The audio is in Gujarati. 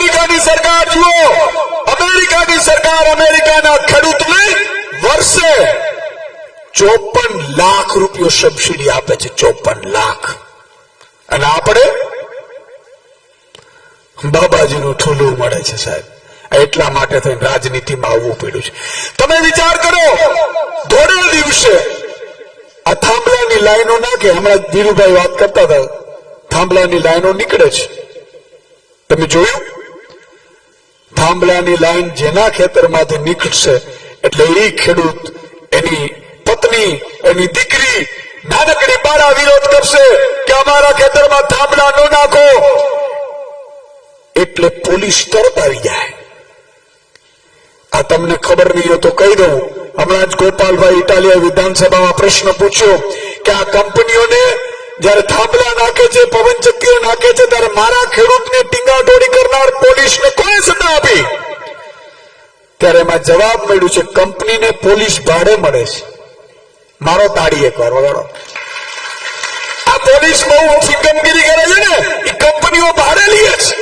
અમેરિકાની સરકાર જુઓ, અમેરિકાની સરકાર અમેરિકાના ખેડૂતને વર્ષે 54 લાખ રૂપિયા સબસિડી આપે છે, 54 લાખ. અને આપણે બાબાજીનું ઠૂલું મળે છે સાહેબ. એટલા માટે થઈને રાજનીતિમાં આવવું પડ્યું છે. તમે વિચાર કરો, ધોળે દિવસે આ થાંભલાની લાઈનો નાખે. હમણાં ધીરુભાઈ વાત કરતા હતા, થાંભલાની લાઈનો નીકળે છે. તમે જોયું? થાંભલાની લાઈન જેના ખેતરમાંથી નીકળશે એટલે એ ખેડૂત, એની પત્ની, એની દીકરી, નાનકડી બાળા વિરોધ કરશે કે અમારા ખેતરમાં થાંભલા ન નાખો. એટલે પોલીસ તરત આવી જાય. આ તમને ખબર નહીં હોય તો કહી દઉં. હમણાં જ ગોપાલભાઈ ઇટાલિયા વિધાનસભામાં પ્રશ્ન પૂછ્યો કે આ કંપનીઓને જયારે થાંભલા નાખે છે, પવનચક્કીઓ નાખે છે, ત્યારે મારા ખેડૂતને ટીંગાટોળી કરનાર પોલીસને કોને સત્તા આપી? ત્યારે એમાં જવાબ મળ્યું છે, કંપનીને પોલીસ ભાડે મળે છે. મારો તાળી એકવાર વગાડો. આ પોલીસ બહુ સિંગમગીરી કરે છે ને, એ કંપનીઓ ભાડે લે છે.